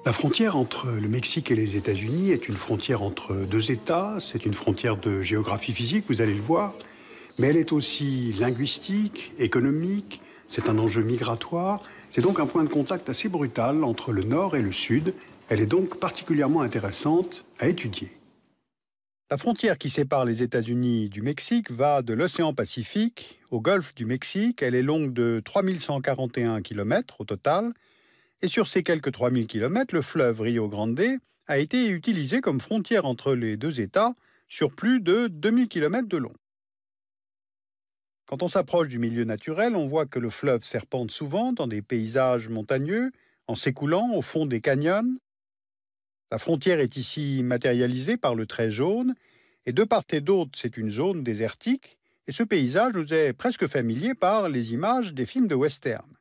La frontière entre le Mexique et les États-Unis est une frontière entre deux États, c'est une frontière de géographie physique, vous allez le voir, mais elle est aussi linguistique, économique, c'est un enjeu migratoire, c'est donc un point de contact assez brutal entre le Nord et le Sud, elle est donc particulièrement intéressante à étudier. La frontière qui sépare les États-Unis du Mexique va de l'océan Pacifique au golfe du Mexique, elle est longue de 3141 km au total. Et sur ces quelques 3000 km, le fleuve Rio Grande a été utilisé comme frontière entre les deux États sur plus de 2000 km de long. Quand on s'approche du milieu naturel, on voit que le fleuve serpente souvent dans des paysages montagneux, en s'écoulant au fond des canyons. La frontière est ici matérialisée par le trait jaune, et de part et d'autre, c'est une zone désertique, et ce paysage nous est presque familier par les images des films de western.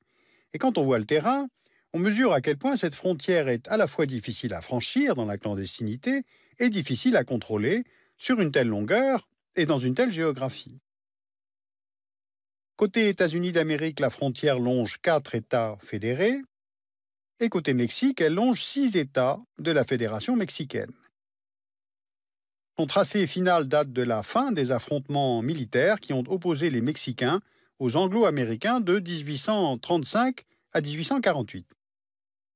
Et quand on voit le terrain, on mesure à quel point cette frontière est à la fois difficile à franchir dans la clandestinité et difficile à contrôler sur une telle longueur et dans une telle géographie. Côté États-Unis d'Amérique, la frontière longe 4 États fédérés et côté Mexique, elle longe 6 États de la Fédération mexicaine. Son tracé final date de la fin des affrontements militaires qui ont opposé les Mexicains aux Anglo-Américains de 1835 à 1848.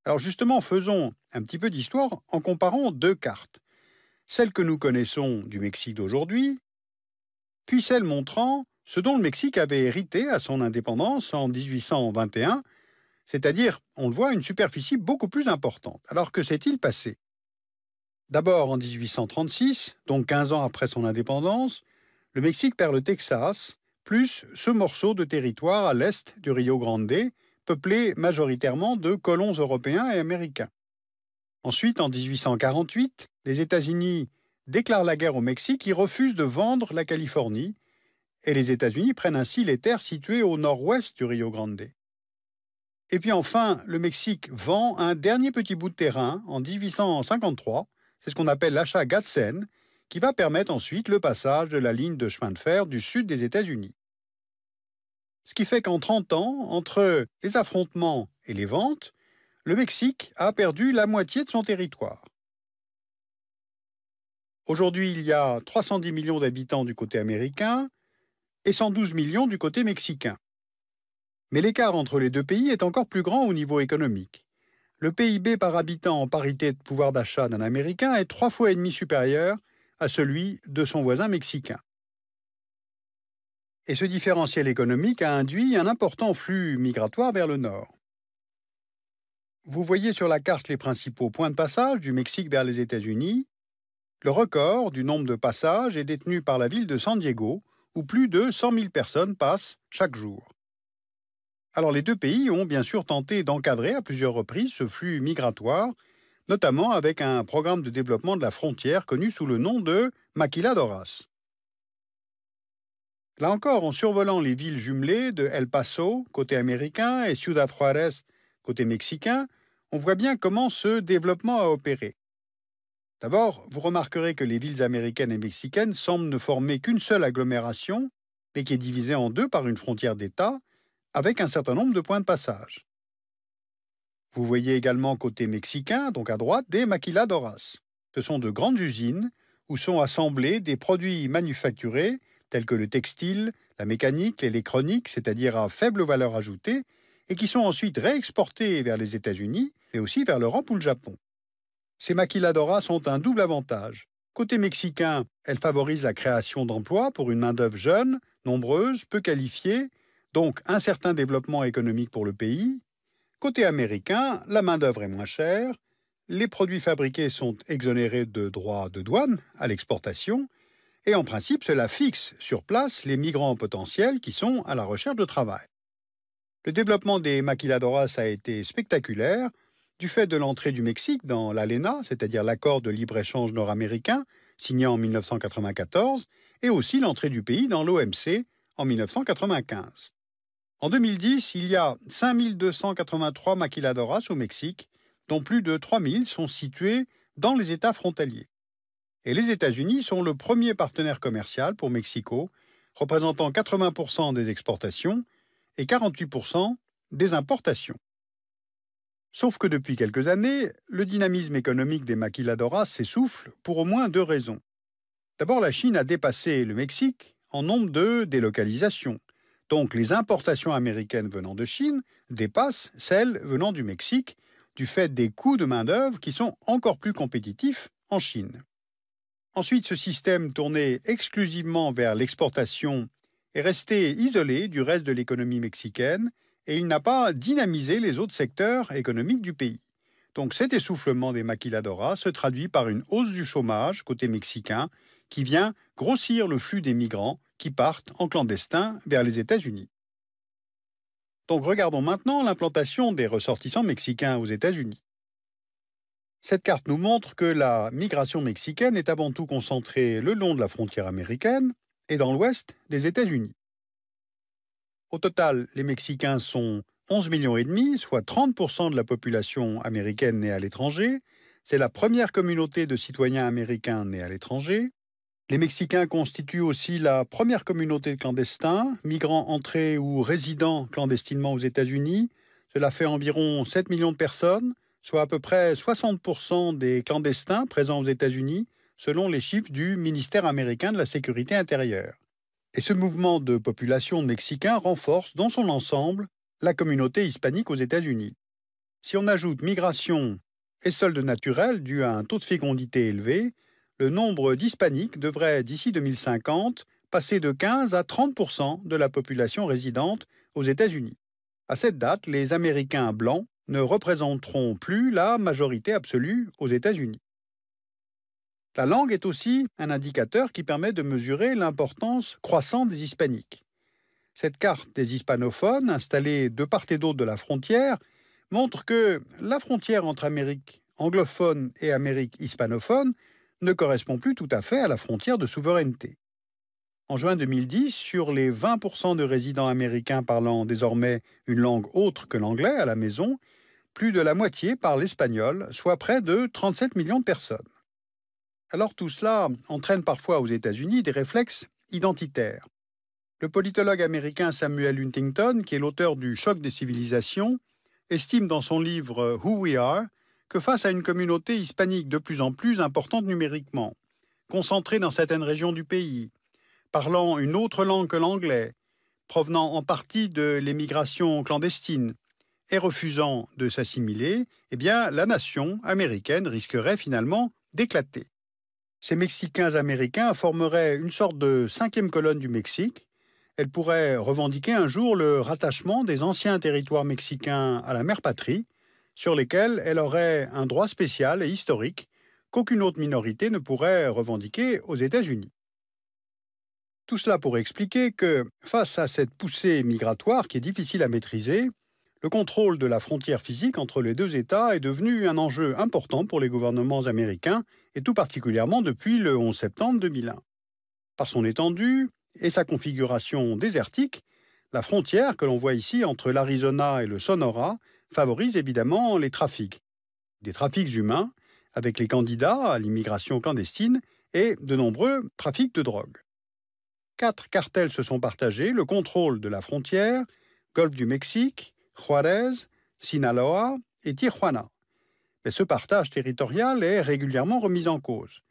Alors justement, faisons un petit peu d'histoire en comparant deux cartes. Celle que nous connaissons du Mexique d'aujourd'hui, puis celle montrant ce dont le Mexique avait hérité à son indépendance en 1821, c'est-à-dire, on le voit, une superficie beaucoup plus importante. Alors que s'est-il passé? D'abord en 1836, donc 15 ans après son indépendance, le Mexique perd le Texas, plus ce morceau de territoire à l'est du Rio Grande, peuplé majoritairement de colons européens et américains. Ensuite, en 1848, les États-Unis déclarent la guerre au Mexique et refusent de vendre la Californie, et les États-Unis prennent ainsi les terres situées au nord-ouest du Rio Grande. Et puis enfin, le Mexique vend un dernier petit bout de terrain en 1853, c'est ce qu'on appelle l'achat Gadsden, qui va permettre ensuite le passage de la ligne de chemin de fer du sud des États-Unis. Ce qui fait qu'en 30 ans, entre les affrontements et les ventes, le Mexique a perdu la moitié de son territoire. Aujourd'hui, il y a 310 millions d'habitants du côté américain et 112 millions du côté mexicain. Mais l'écart entre les deux pays est encore plus grand au niveau économique. Le PIB par habitant en parité de pouvoir d'achat d'un Américain est 3,5 fois supérieur à celui de son voisin mexicain. Et ce différentiel économique a induit un important flux migratoire vers le nord. Vous voyez sur la carte les principaux points de passage du Mexique vers les États-Unis. Le record du nombre de passages est détenu par la ville de San Diego, où plus de 100 000 personnes passent chaque jour. Alors les deux pays ont bien sûr tenté d'encadrer à plusieurs reprises ce flux migratoire, notamment avec un programme de développement de la frontière connu sous le nom de Maquiladoras. Là encore, en survolant les villes jumelées de El Paso, côté américain, et Ciudad Juárez, côté mexicain, on voit bien comment ce développement a opéré. D'abord, vous remarquerez que les villes américaines et mexicaines semblent ne former qu'une seule agglomération, mais qui est divisée en deux par une frontière d'État, avec un certain nombre de points de passage. Vous voyez également côté mexicain, donc à droite, des maquiladoras. Ce sont de grandes usines où sont assemblés des produits manufacturés tels que le textile, la mécanique, l'électronique, c'est-à-dire à faible valeur ajoutée, et qui sont ensuite réexportés vers les États-Unis, mais aussi vers l'Europe ou le Japon. Ces maquiladoras ont un double avantage. Côté mexicain, elles favorisent la création d'emplois pour une main-d'œuvre jeune, nombreuse, peu qualifiée, donc un certain développement économique pour le pays. Côté américain, la main-d'œuvre est moins chère, les produits fabriqués sont exonérés de droits de douane à l'exportation, et en principe, cela fixe sur place les migrants potentiels qui sont à la recherche de travail. Le développement des maquiladoras a été spectaculaire du fait de l'entrée du Mexique dans l'ALENA, c'est-à-dire l'accord de libre-échange nord-américain, signé en 1994, et aussi l'entrée du pays dans l'OMC en 1995. En 2010, il y a 5283 maquiladoras au Mexique, dont plus de 3000 sont situés dans les États frontaliers. Et les États-Unis sont le premier partenaire commercial pour Mexico, représentant 80% des exportations et 48% des importations. Sauf que depuis quelques années, le dynamisme économique des maquiladoras s'essouffle pour au moins deux raisons. D'abord, la Chine a dépassé le Mexique en nombre de délocalisations. Donc les importations américaines venant de Chine dépassent celles venant du Mexique du fait des coûts de main-d'œuvre qui sont encore plus compétitifs en Chine. Ensuite, ce système tourné exclusivement vers l'exportation est resté isolé du reste de l'économie mexicaine et il n'a pas dynamisé les autres secteurs économiques du pays. Donc cet essoufflement des maquiladoras se traduit par une hausse du chômage côté mexicain qui vient grossir le flux des migrants qui partent en clandestin vers les États-Unis. Donc regardons maintenant l'implantation des ressortissants mexicains aux États-Unis. Cette carte nous montre que la migration mexicaine est avant tout concentrée le long de la frontière américaine et dans l'ouest des États-Unis. Au total, les Mexicains sont 11,5 millions, soit 30% de la population américaine née à l'étranger. C'est la première communauté de citoyens américains nés à l'étranger. Les Mexicains constituent aussi la première communauté de clandestins, migrants entrés ou résidant clandestinement aux États-Unis. Cela fait environ 7 millions de personnes, soit à peu près 60% des clandestins présents aux États-Unis, selon les chiffres du ministère américain de la Sécurité intérieure. Et ce mouvement de population de Mexicains renforce dans son ensemble la communauté hispanique aux États-Unis. Si on ajoute migration et solde naturel dû à un taux de fécondité élevé, le nombre d'hispaniques devrait, d'ici 2050, passer de 15 à 30% de la population résidente aux États-Unis. À cette date, les Américains blancs ne représenteront plus la majorité absolue aux États-Unis. La langue est aussi un indicateur qui permet de mesurer l'importance croissante des hispaniques. Cette carte des hispanophones, installée de part et d'autre de la frontière, montre que la frontière entre Amérique anglophone et Amérique hispanophone ne correspond plus tout à fait à la frontière de souveraineté. En juin 2010, sur les 20% de résidents américains parlant désormais une langue autre que l'anglais à la maison, plus de la moitié parle l'espagnol, soit près de 37 millions de personnes. Alors tout cela entraîne parfois aux États-Unis des réflexes identitaires. Le politologue américain Samuel Huntington, qui est l'auteur du Choc des civilisations, estime dans son livre Who We Are que face à une communauté hispanique de plus en plus importante numériquement, concentrée dans certaines régions du pays, parlant une autre langue que l'anglais, provenant en partie de l'émigration clandestine et refusant de s'assimiler, eh bien la nation américaine risquerait finalement d'éclater. Ces Mexicains américains formeraient une sorte de cinquième colonne du Mexique. Elle pourrait revendiquer un jour le rattachement des anciens territoires mexicains à la mère patrie, sur lesquels elle aurait un droit spécial et historique qu'aucune autre minorité ne pourrait revendiquer aux États-Unis. Tout cela pour expliquer que, face à cette poussée migratoire qui est difficile à maîtriser, le contrôle de la frontière physique entre les deux États est devenu un enjeu important pour les gouvernements américains, et tout particulièrement depuis le 11 septembre 2001. Par son étendue et sa configuration désertique, la frontière que l'on voit ici entre l'Arizona et le Sonora favorise évidemment les trafics. Des trafics humains, avec les candidats à l'immigration clandestine, et de nombreux trafics de drogue. 4 cartels se sont partagés le contrôle de la frontière, Golfe du Mexique, Juárez, Sinaloa et Tijuana. Mais ce partage territorial est régulièrement remis en cause.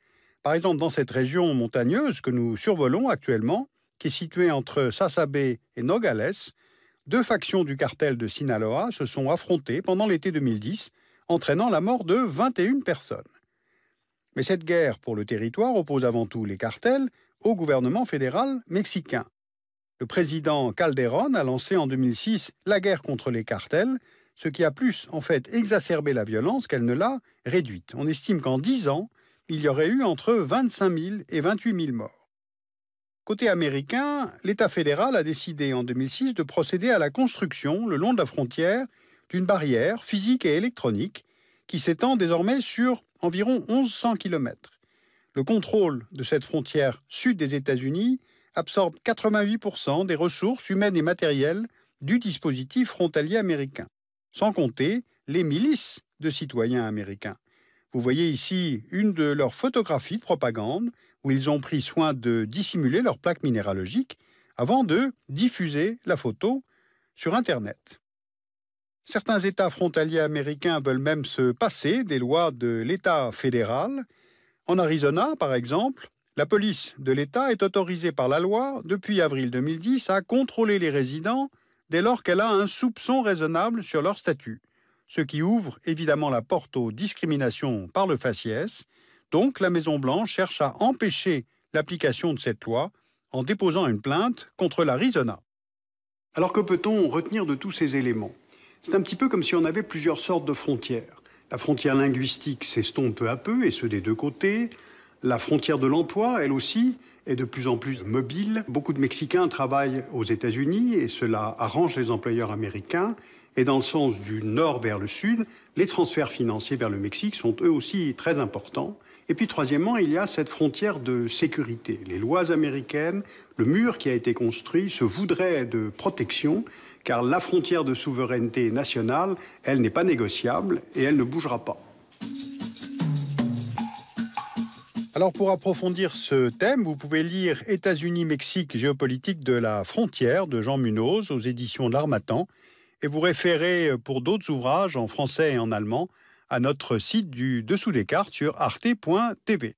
Par exemple, dans cette région montagneuse que nous survolons actuellement, qui est située entre Sasabe et Nogales, 2 factions du cartel de Sinaloa se sont affrontées pendant l'été 2010, entraînant la mort de 21 personnes. Mais cette guerre pour le territoire oppose avant tout les cartels au gouvernement fédéral mexicain. Le président Calderón a lancé en 2006 la guerre contre les cartels, ce qui a plus en fait exacerbé la violence qu'elle ne l'a réduite. On estime qu'en 10 ans, il y aurait eu entre 25 000 et 28 000 morts. Côté américain, l'État fédéral a décidé en 2006 de procéder à la construction, le long de la frontière, d'une barrière physique et électronique qui s'étend désormais sur environ 1100 km. Le contrôle de cette frontière sud des États-Unis absorbe 88% des ressources humaines et matérielles du dispositif frontalier américain, sans compter les milices de citoyens américains. Vous voyez ici une de leurs photographies de propagande où ils ont pris soin de dissimuler leur plaque minéralogique avant de diffuser la photo sur Internet. Certains États frontaliers américains veulent même se passer des lois de l'État fédéral. En Arizona, par exemple, la police de l'État est autorisée par la loi, depuis avril 2010, à contrôler les résidents dès lors qu'elle a un soupçon raisonnable sur leur statut, ce qui ouvre évidemment la porte aux discriminations par le faciès. Donc, la Maison-Blanche cherche à empêcher l'application de cette loi en déposant une plainte contre l'Arizona. Alors que peut-on retenir de tous ces éléments? C'est un petit peu comme si on avait plusieurs sortes de frontières. La frontière linguistique s'estompe peu à peu, et ce des deux côtés. La frontière de l'emploi, elle aussi, est de plus en plus mobile. Beaucoup de Mexicains travaillent aux États-Unis et cela arrange les employeurs américains. Et dans le sens du nord vers le sud, les transferts financiers vers le Mexique sont eux aussi très importants. Et puis troisièmement, il y a cette frontière de sécurité. Les lois américaines, le mur qui a été construit se voudrait de protection, car la frontière de souveraineté nationale, elle n'est pas négociable et elle ne bougera pas. Alors pour approfondir ce thème, vous pouvez lire États-Unis-Mexique, géopolitique de la frontière de Jean Munoz aux éditions de l'Harmattan et vous référez pour d'autres ouvrages en français et en allemand à notre site du Dessous des cartes sur arte.tv.